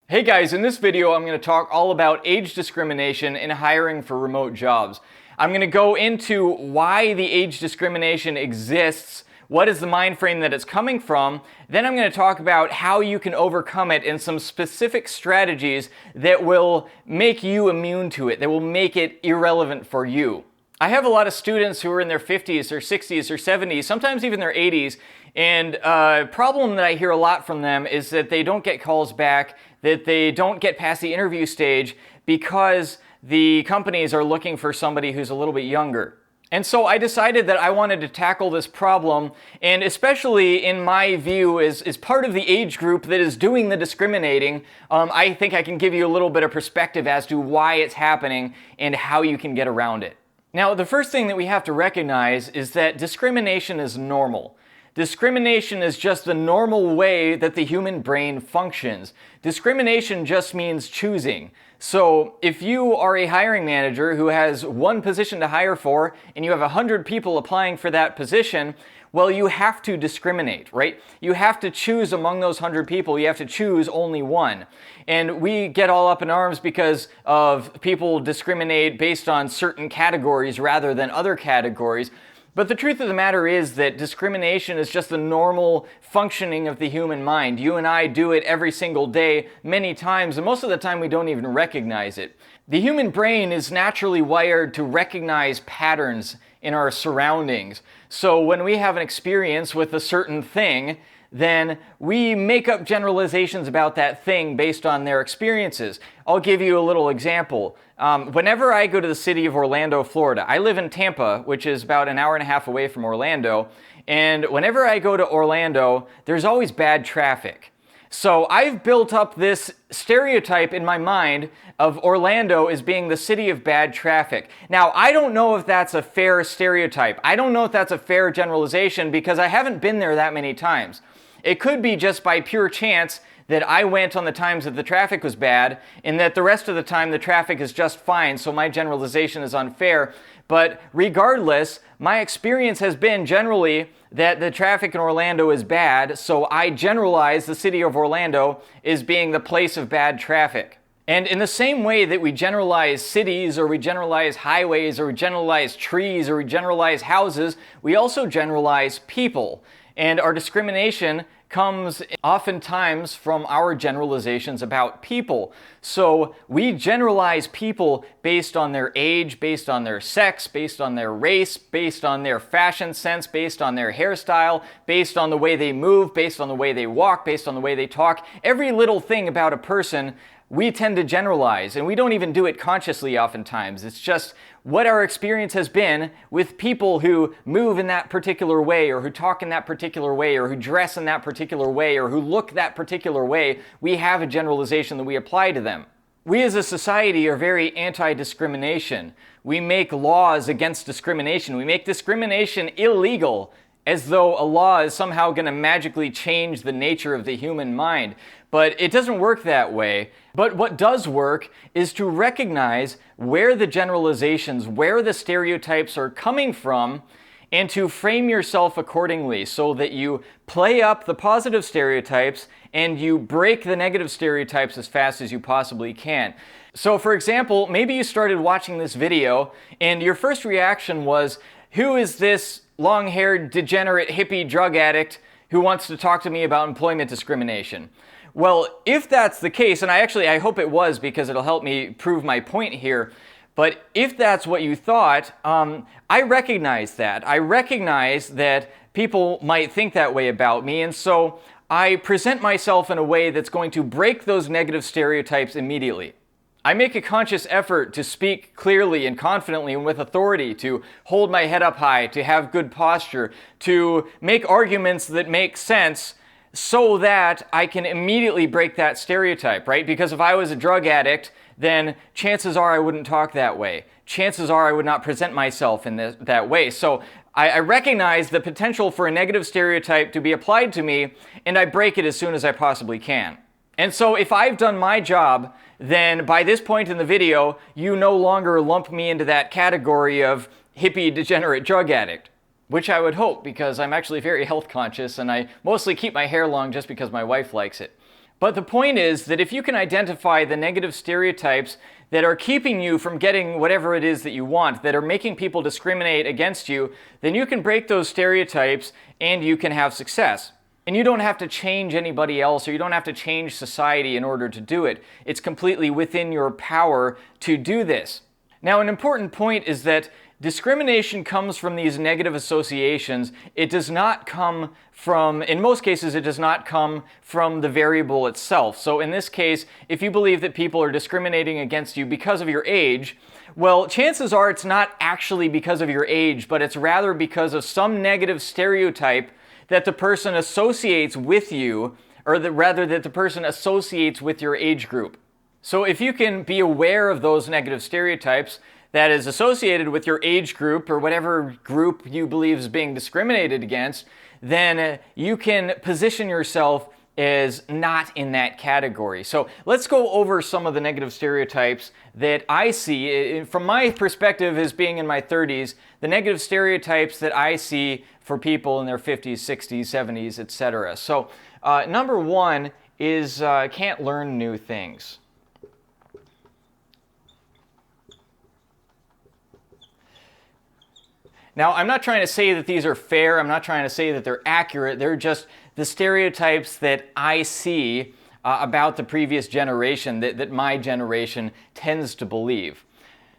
Hey guys, in this video I'm going to talk all about age discrimination in hiring for remote jobs. I'm going to go into why the age discrimination exists, what is the mind frame that it's coming from, then I'm going to talk about how you can overcome it and some specific strategies that will make you immune to it, that will make it irrelevant for you. I have a lot of students who are in their 50s or 60s or 70s, sometimes even their 80s, and a problem that I hear a lot from them is that they don't get calls back, that they don't get past the interview stage because the companies are looking for somebody who's a little bit younger. And so I decided that I wanted to tackle this problem, and especially in my view as part of the age group that is doing the discriminating, I think I can give you a little bit of perspective as to why it's happening and how you can get around it. Now, the first thing that we have to recognize is that discrimination is normal. Discrimination is just the normal way that the human brain functions. Discrimination just means choosing. So if you are a hiring manager who has one position to hire for and you have 100 people applying for that position, well, you have to discriminate, right? You have to choose among those 100 people. You have to choose only one. And we get all up in arms because of people discriminate based on certain categories rather than other categories. But the truth of the matter is that discrimination is just the normal functioning of the human mind. You and I do it every single day, many times, and most of the time we don't even recognize it. The human brain is naturally wired to recognize patterns in our surroundings. So when we have an experience with a certain thing, then we make up generalizations about that thing based on their experiences. I'll give you a little example. Whenever I go to the city of Orlando, Florida, I live in Tampa, which is about an hour and a half away from Orlando, and whenever I go to Orlando, there's always bad traffic. So I've built up this stereotype in my mind of Orlando as being the city of bad traffic. Now, I don't know if that's a fair stereotype. I don't know if that's a fair generalization because I haven't been there that many times. It could be just by pure chance that I went on the times that the traffic was bad and that the rest of the time the traffic is just fine, so my generalization is unfair. But regardless, my experience has been generally that the traffic in Orlando is bad, so I generalize the city of Orlando as being the place of bad traffic. And in the same way that we generalize cities, or we generalize highways, or we generalize trees, or we generalize houses, we also generalize people. And our discrimination comes oftentimes from our generalizations about people. So we generalize people based on their age, based on their sex, based on their race, based on their fashion sense, based on their hairstyle, based on the way they move, based on the way they walk, based on the way they talk. Every little thing about a person we tend to generalize, and we don't even do it consciously oftentimes. It's just what our experience has been with people who move in that particular way, or who talk in that particular way, or who dress in that particular way, or who look that particular way. We have a generalization that we apply to them. We as a society are very anti-discrimination. We make laws against discrimination. We make discrimination illegal, as though a law is somehow going to magically change the nature of the human mind. But it doesn't work that way. But what does work is to recognize where the generalizations, where the stereotypes are coming from, and to frame yourself accordingly so that you play up the positive stereotypes and you break the negative stereotypes as fast as you possibly can. So for example, maybe you started watching this video and your first reaction was, who is this long-haired, degenerate, hippie drug addict who wants to talk to me about employment discrimination? Well, if that's the case, and I hope it was because it'll help me prove my point here, but if that's what you thought, I recognize that. I recognize that people might think that way about me, and so I present myself in a way that's going to break those negative stereotypes immediately. I make a conscious effort to speak clearly and confidently and with authority, to hold my head up high, to have good posture, to make arguments that make sense so that I can immediately break that stereotype, right? Because if I was a drug addict, then chances are I wouldn't talk that way. Chances are I would not present myself in that way. So I recognize the potential for a negative stereotype to be applied to me, and I break it as soon as I possibly can. And so if I've done my job, then by this point in the video, you no longer lump me into that category of hippie, degenerate drug addict. Which I would hope, because I'm actually very health conscious and I mostly keep my hair long just because my wife likes it. But the point is that if you can identify the negative stereotypes that are keeping you from getting whatever it is that you want, that are making people discriminate against you, then you can break those stereotypes and you can have success. And you don't have to change anybody else, or you don't have to change society in order to do it. It's completely within your power to do this. Now, an important point is that discrimination comes from these negative associations. It does not come from, in most cases, it does not come from the variable itself. So in this case, if you believe that people are discriminating against you because of your age, well, chances are it's not actually because of your age, but it's rather because of some negative stereotype that the person associates with you, or rather that the person associates with your age group. So if you can be aware of those negative stereotypes that is associated with your age group or whatever group you believe is being discriminated against, then you can position yourself as not in that category. So let's go over some of the negative stereotypes that I see. From my perspective as being in my 30s, the negative stereotypes that I see for people in their 50s, 60s, 70s, etc. So number one is can't learn new things. Now, I'm not trying to say that these are fair. I'm not trying to say that they're accurate. They're just the stereotypes that I see about the previous generation, that my generation tends to believe.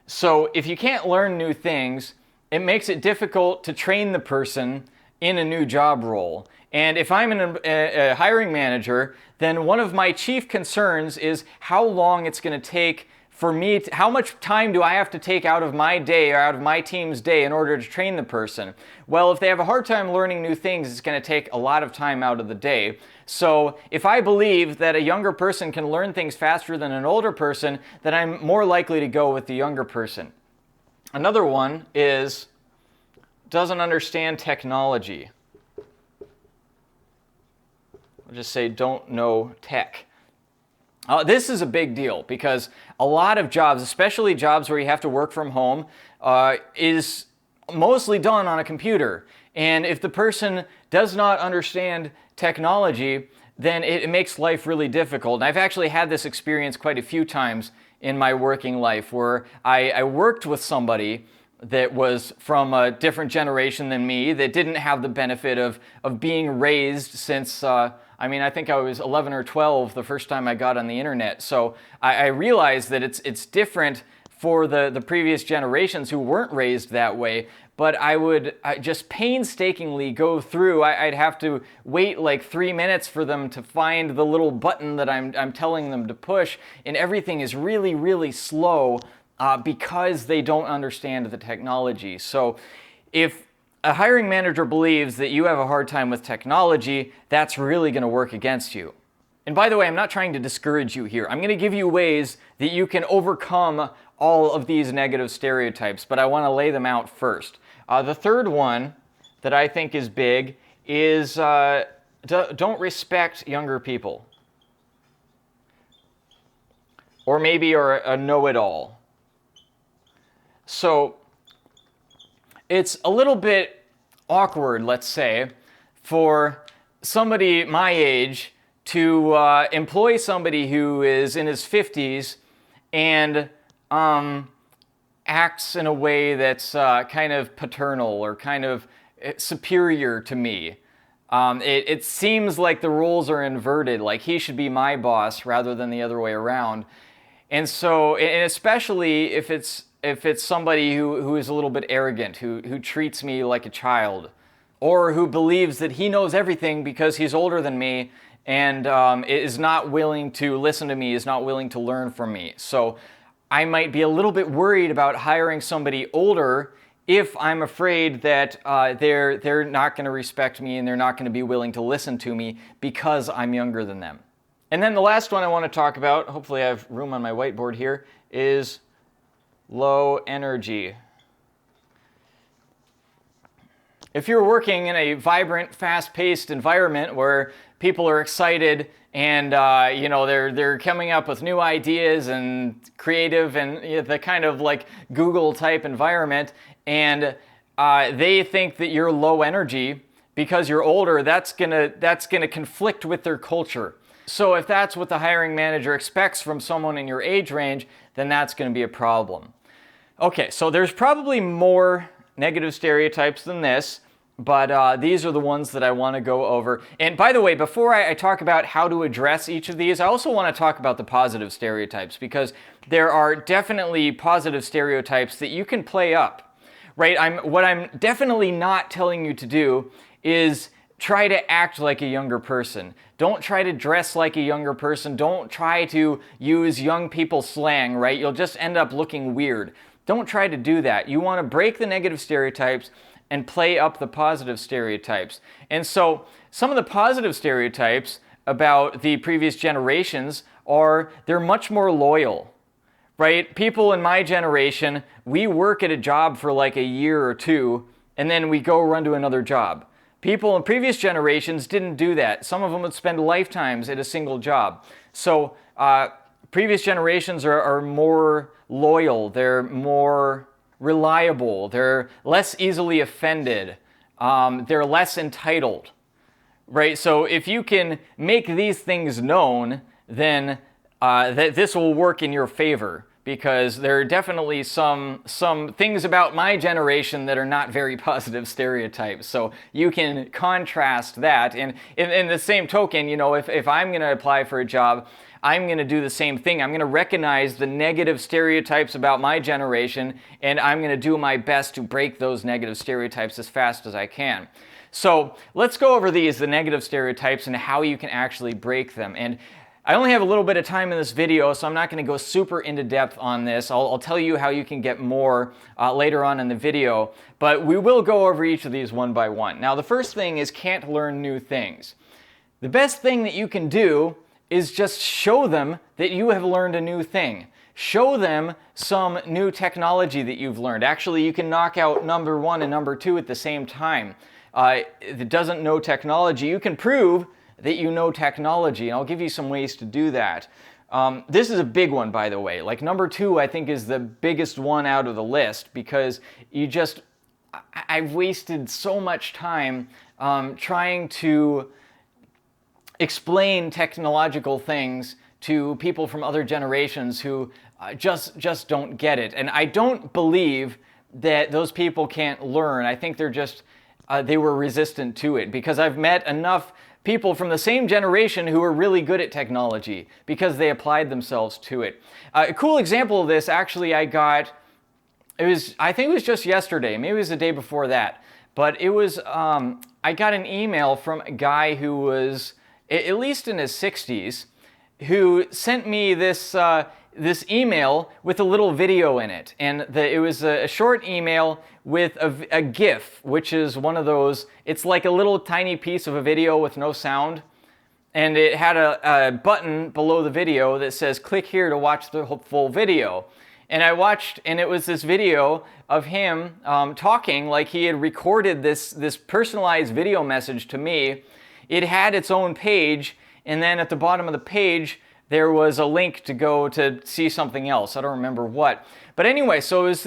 So if you can't learn new things, it makes it difficult to train the person in a new job role. And if I'm a hiring manager, then one of my chief concerns is how long it's going to take for me, how much time do I have to take out of my day or out of my team's day in order to train the person? Well, if they have a hard time learning new things, it's going to take a lot of time out of the day. So if I believe that a younger person can learn things faster than an older person, then I'm more likely to go with the younger person. Another one is doesn't understand technology. I'll just say don't know tech. This is a big deal because a lot of jobs, especially jobs where you have to work from home, is mostly done on a computer. And if the person does not understand technology, then it makes life really difficult. And I've actually had this experience quite a few times in my working life where I worked with somebody that was from a different generation than me, that didn't have the benefit of being raised since I think I was 11 or 12 the first time I got on the internet. So I realized that it's different for the previous generations who weren't raised that way. But I just painstakingly go through. I'd have to wait like 3 minutes for them to find the little button that I'm telling them to push. And everything is really, really slow because they don't understand the technology. So if a hiring manager believes that you have a hard time with technology, that's really going to work against you. And by the way, I'm not trying to discourage you here. I'm going to give you ways that you can overcome all of these negative stereotypes, but I want to lay them out first. The third one that I think is big is don't respect younger people. Or maybe you're a know-it-all. So it's a little bit awkward, let's say, for somebody my age to employ somebody who is in his 50s and acts in a way that's kind of paternal or kind of superior to me. It seems like the roles are inverted, like he should be my boss rather than the other way around. And so, and especially if it's somebody who is a little bit arrogant, who treats me like a child, or who believes that he knows everything because he's older than me and is not willing to listen to me, is not willing to learn from me. So I might be a little bit worried about hiring somebody older if I'm afraid that they're not going to respect me and they're not going to be willing to listen to me because I'm younger than them. And then the last one I want to talk about, hopefully I have room on my whiteboard here, is low energy. If you're working in a vibrant, fast-paced environment where people are excited and they're coming up with new ideas and creative and the kind of like Google type environment, and they think that you're low energy because you're older, that's gonna conflict with their culture. So if that's what the hiring manager expects from someone in your age range, then that's going to be a problem. Okay, so there's probably more negative stereotypes than this, but these are the ones that I want to go over. And by the way, before I talk about how to address each of these, I also want to talk about the positive stereotypes, because there are definitely positive stereotypes that you can play up, right? What I'm definitely not telling you to do is try to act like a younger person. Don't try to dress like a younger person. Don't try to use young people slang, right? You'll just end up looking weird. Don't try to do that. You want to break the negative stereotypes and play up the positive stereotypes. And so some of the positive stereotypes about the previous generations are they're much more loyal, right? People in my generation, we work at a job for like a year or two, and then we go run to another job. People in previous generations didn't do that. Some of them would spend lifetimes at a single job. So previous generations are more loyal, they're more reliable, they're less easily offended, they're less entitled, right? So if you can make these things known, then this will work in your favor, because there are definitely some things about my generation that are not very positive stereotypes. So you can contrast that. And in the same token, you know, if I'm going to apply for a job, I'm going to do the same thing. I'm going to recognize the negative stereotypes about my generation, and I'm going to do my best to break those negative stereotypes as fast as I can. So let's go over these, the negative stereotypes, and how you can actually break them. And I only have a little bit of time in this video, so I'm not going to go super into depth on this. I'll tell you how you can get more later on in the video, but we will go over each of these one by one. Now, the first thing is can't learn new things. The best thing that you can do is just show them that you have learned a new thing. Show them some new technology that you've learned. Actually, you can knock out number 1 and number 2 at the same time. If it doesn't know technology, you can prove that you know technology, and I'll give you some ways to do that. This is a big one, by the way. Like number 2, I think, is the biggest one out of the list, because I've wasted so much time trying to explain technological things to people from other generations who just don't get it. And I don't believe that those people can't learn. I think they're just, they were resistant to it, because I've met enough people from the same generation who are really good at technology because they applied themselves to it. A cool example of this, actually, I think it was just yesterday, maybe it was the day before that, but it was, I got an email from a guy who was at least in his 60s, who sent me this email with a little video in it. And it was a short email with a GIF, which is one of those, it's like a little tiny piece of a video with no sound. And it had a button below the video that says, click here to watch the full video. And I watched, and it was this video of him talking like he had recorded this personalized video message to me. It had its own page, and then at the bottom of the page, there was a link to go to see something else. I don't remember what. But anyway, so it was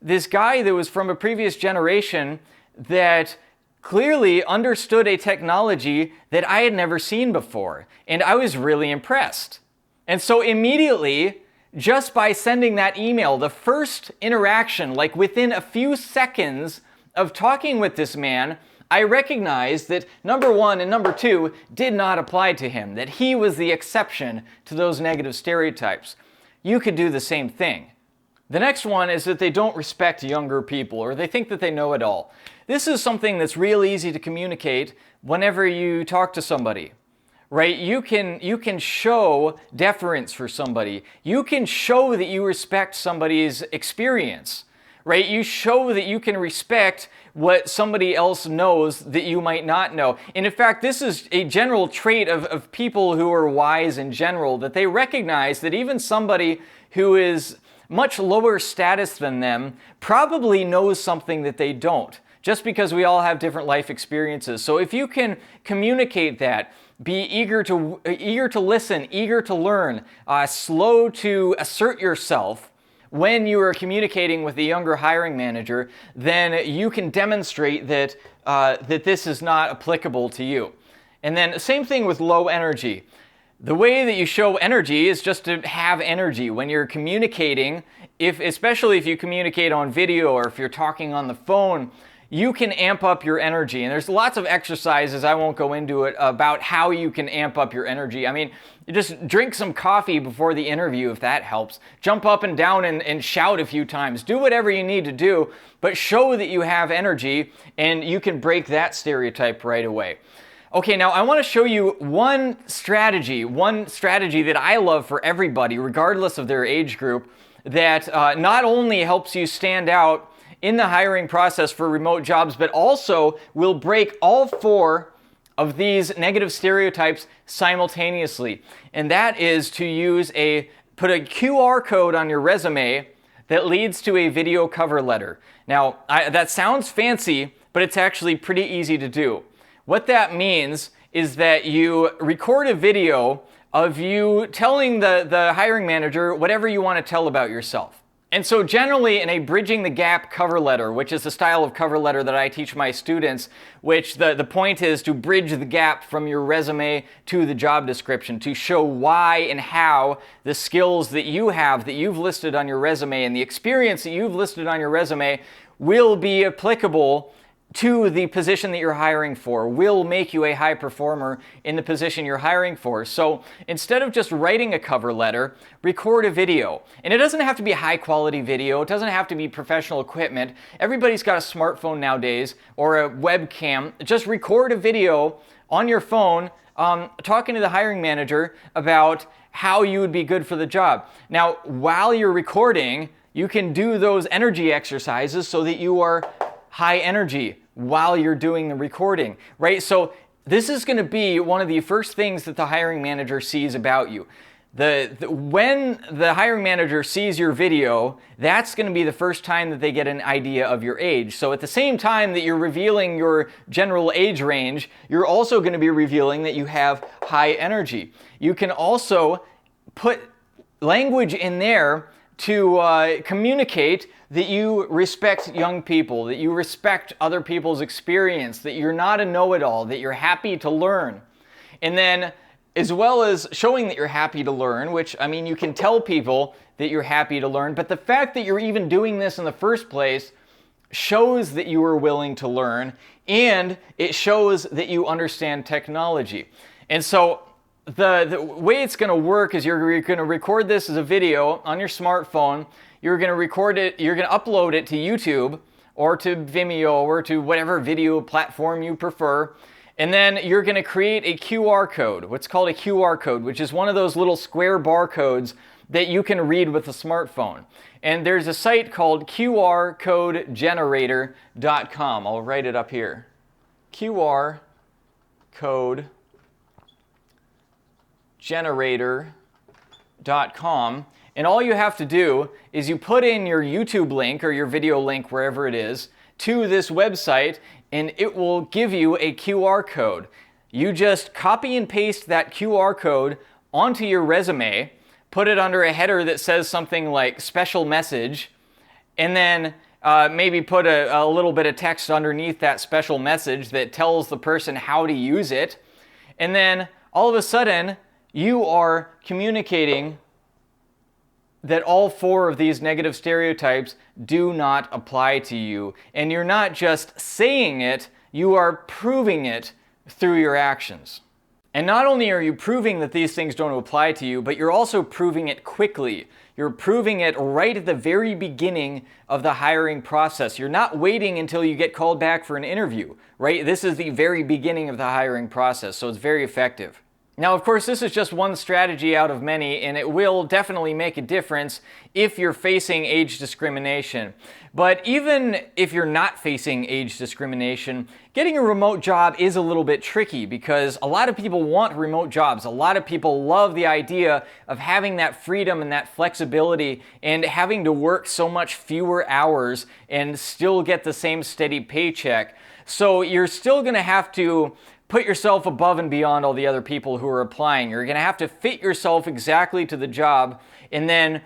this guy that was from a previous generation that clearly understood a technology that I had never seen before. And I was really impressed. And so immediately, just by sending that email, the first interaction, like within a few seconds of talking with this man, I recognized that number 1 and number 2 did not apply to him, that he was the exception to those negative stereotypes. You could do the same thing. The next one is that they don't respect younger people, or they think that they know it all. This is something that's real easy to communicate whenever you talk to somebody, right? You can show deference for somebody. You can show that you respect somebody's experience, right? You show that you can respect what somebody else knows that you might not know. And in fact, this is a general trait of people who are wise in general, that they recognize that even somebody who is much lower status than them probably knows something that they don't, just because we all have different life experiences. So if you can communicate that, be eager to listen, eager to learn, slow to assert yourself, when you are communicating with a younger hiring manager, then you can demonstrate that this is not applicable to you. And then same thing with low energy. The way that you show energy is just to have energy. When you're communicating, especially if you communicate on video or if you're talking on the phone, you can amp up your energy. And there's lots of exercises, I won't go into it, about how you can amp up your energy. I mean, you just drink some coffee before the interview if that helps. Jump up and down and shout a few times. Do whatever you need to do, but show that you have energy and you can break that stereotype right away. Okay, now I want to show you one strategy that I love for everybody, regardless of their age group, that not only helps you stand out in the hiring process for remote jobs, but also will break all 4 of these negative stereotypes simultaneously. And that is to put a QR code on your resume that leads to a video cover letter. Now, that sounds fancy, but it's actually pretty easy to do. What that means is that you record a video of you telling the hiring manager whatever you want to tell about yourself. And so generally in a bridging the gap cover letter, which is the style of cover letter that I teach my students, which the point is to bridge the gap from your resume to the job description, to show why and how the skills that you have, that you've listed on your resume, and the experience that you've listed on your resume will be applicable to the position that you're hiring for, will make you a high performer in the position you're hiring for. So instead of just writing a cover letter, record a video. And it doesn't have to be high quality video. It doesn't have to be professional equipment. Everybody's got a smartphone nowadays or a webcam. Just record a video on your phone talking to the hiring manager about how you would be good for the job. Now, while you're recording, you can do those energy exercises so that you are high energy while you're doing the recording, right? So this is going to be one of the first things that the hiring manager sees about you. When the hiring manager sees your video, that's going to be the first time that they get an idea of your age. So at the same time that you're revealing your general age range, you're also going to be revealing that you have high energy. You can also put language in there to communicate that you respect young people, that you respect other people's experience, that you're not a know-it-all, that you're happy to learn. And then, as well as showing that you're happy to learn, which, I mean, you can tell people that you're happy to learn, but the fact that you're even doing this in the first place shows that you are willing to learn, and it shows that you understand technology. And so, the way it's going to work is you're going to record this as a video on your smartphone. You're going to record it, you're going to upload it to YouTube or to Vimeo or to whatever video platform you prefer. And then you're going to create a QR code, what's called a QR code, which is one of those little square barcodes that you can read with a smartphone. And there's a site called QRCodeGenerator.com. I'll write it up here. QR code generator.com, and all you have to do is you put in your YouTube link or your video link, wherever it is, to this website, and it will give you a QR code. You just copy and paste that QR code onto your resume, put it under a header that says something like special message, and then maybe put a little bit of text underneath that special message that tells the person how to use it, and then all of a sudden you are communicating that all 4 of these negative stereotypes do not apply to you. And you're not just saying it, you are proving it through your actions. And not only are you proving that these things don't apply to you, but you're also proving it quickly. You're proving it right at the very beginning of the hiring process. You're not waiting until you get called back for an interview, right? This is the very beginning of the hiring process, so it's very effective. Now, of course, this is just one strategy out of many, and it will definitely make a difference if you're facing age discrimination. But even if you're not facing age discrimination, getting a remote job is a little bit tricky because a lot of people want remote jobs. A lot of people love the idea of having that freedom and that flexibility and having to work so much fewer hours and still get the same steady paycheck. So you're still going to have to put yourself above and beyond all the other people who are applying. You're going to have to fit yourself exactly to the job and then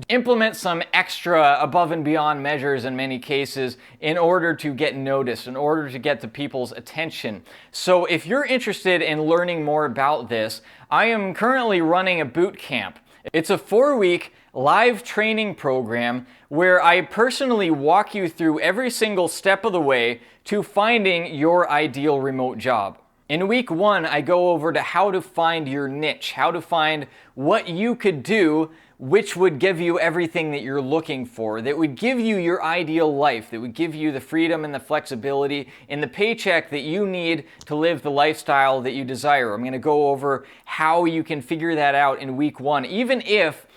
implement some extra above and beyond measures in many cases in order to get noticed, in order to get the people's attention. So if you're interested in learning more about this, I am currently running a boot camp. It's a 4-week live training program where I personally walk you through every single step of the way to finding your ideal remote job. In week 1, I go over to how to find your niche, how to find what you could do which would give you everything that you're looking for, that would give you your ideal life, that would give you the freedom and the flexibility and the paycheck that you need to live the lifestyle that you desire. I'm going to go over how you can figure that out in week 1, even if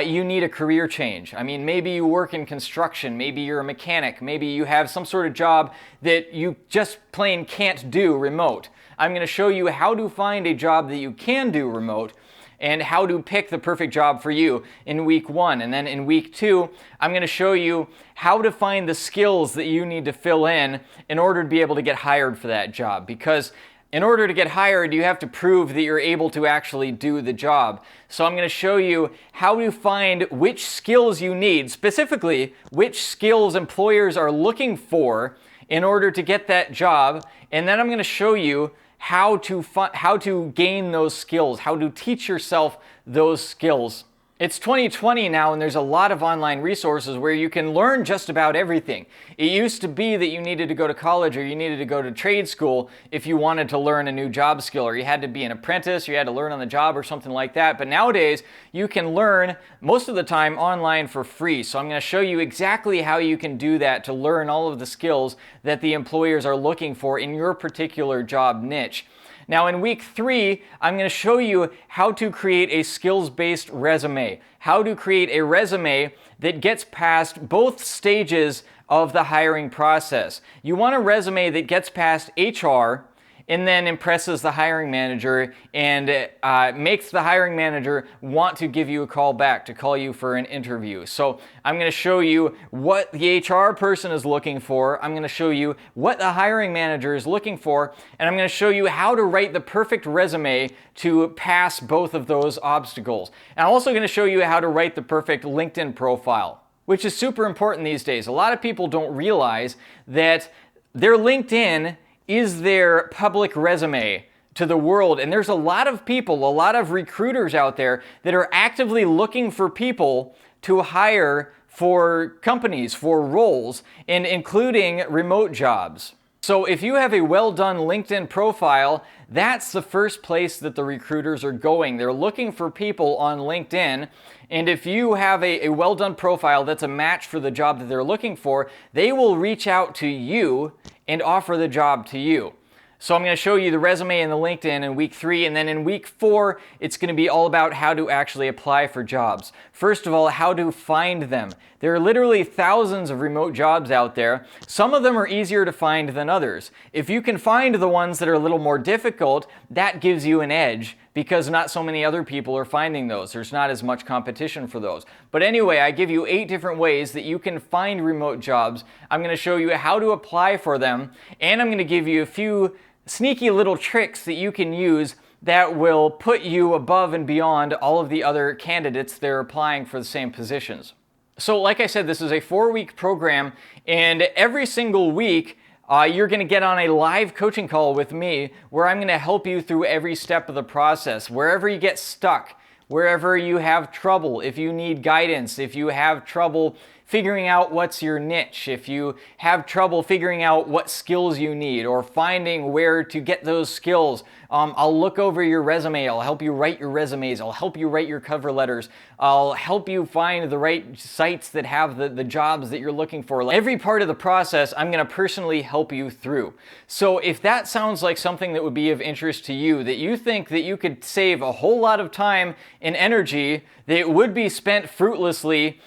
you need a career change. I mean, maybe you work in construction, maybe you're a mechanic, maybe you have some sort of job that you just plain can't do remote. I'm going to show you how to find a job that you can do remote and how to pick the perfect job for you in week 1. And then in week 2, I'm going to show you how to find the skills that you need to fill in order to be able to get hired for that job. Because in order to get hired, you have to prove that you're able to actually do the job. So I'm going to show you how to find which skills you need, specifically which skills employers are looking for in order to get that job. And then I'm going to show you how to gain those skills, how to teach yourself those skills. It's 2020 now, and there's a lot of online resources where you can learn just about everything. It used to be that you needed to go to college or you needed to go to trade school if you wanted to learn a new job skill, or you had to be an apprentice, or you had to learn on the job or something like that. But nowadays, you can learn most of the time online for free. So I'm going to show you exactly how you can do that to learn all of the skills that the employers are looking for in your particular job niche. Now in week 3, I'm going to show you how to create a skills-based resume, how to create a resume that gets past both stages of the hiring process. You want a resume that gets past HR and then impresses the hiring manager and makes the hiring manager want to give you a call back, to call you for an interview. So I'm going to show you what the HR person is looking for. I'm going to show you what the hiring manager is looking for. And I'm going to show you how to write the perfect resume to pass both of those obstacles. And I'm also going to show you how to write the perfect LinkedIn profile, which is super important these days. A lot of people don't realize that their LinkedIn is their public resume to the world. And there's a lot of people, a lot of recruiters out there that are actively looking for people to hire for companies, for roles, and including remote jobs. So if you have a well-done LinkedIn profile, that's the first place that the recruiters are going. They're looking for people on LinkedIn. And if you have a well-done profile that's a match for the job that they're looking for, they will reach out to you and offer the job to you. So I'm going to show you the resume and the LinkedIn in week 3, and then in week 4, it's going to be all about how to actually apply for jobs. First of all, how to find them. There are literally thousands of remote jobs out there. Some of them are easier to find than others. If you can find the ones that are a little more difficult, that gives you an edge because not so many other people are finding those. There's not as much competition for those. But anyway, I give you 8 different ways that you can find remote jobs. I'm going to show you how to apply for them, and I'm going to give you a few sneaky little tricks that you can use that will put you above and beyond all of the other candidates that are applying for the same positions. So like I said, this is a 4-week program, and every single week you're going to get on a live coaching call with me where I'm going to help you through every step of the process. Wherever you get stuck, wherever you have trouble, if you need guidance, if you have trouble figuring out what's your niche, if you have trouble figuring out what skills you need or finding where to get those skills, I'll look over your resume, I'll help you write your resumes, I'll help you write your cover letters, I'll help you find the right sites that have the jobs that you're looking for. Every part of the process, I'm going to personally help you through. So if that sounds like something that would be of interest to you, that you think that you could save a whole lot of time and energy that would be spent fruitlessly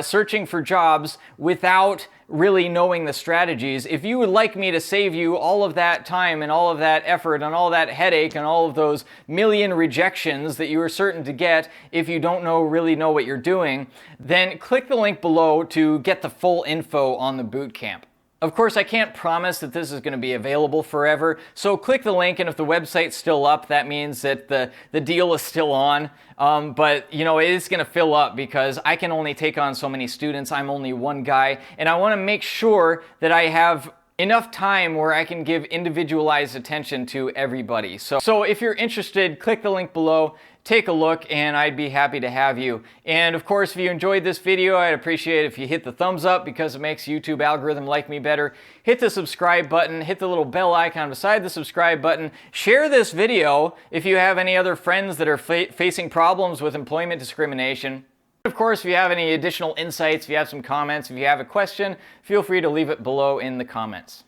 searching for jobs without really knowing the strategies. If you would like me to save you all of that time and all of that effort and all that headache and all of those million rejections that you are certain to get if you don't really know what you're doing, then click the link below to get the full info on the bootcamp. Of course, I can't promise that this is going to be available forever, so click the link, and if the website's still up, that means that the deal is still on. But you know, it is going to fill up because I can only take on so many students. I'm only one guy, and I want to make sure that I have enough time where I can give individualized attention to everybody. So if you're interested, click the link below, take a look, and I'd be happy to have you. And of course, if you enjoyed this video, I'd appreciate it if you hit the thumbs up because it makes YouTube algorithm like me better. Hit the subscribe button, hit the little bell icon beside the subscribe button. Share this video if you have any other friends that are facing problems with employment discrimination. Of course, if you have any additional insights, if you have some comments, if you have a question, feel free to leave it below in the comments.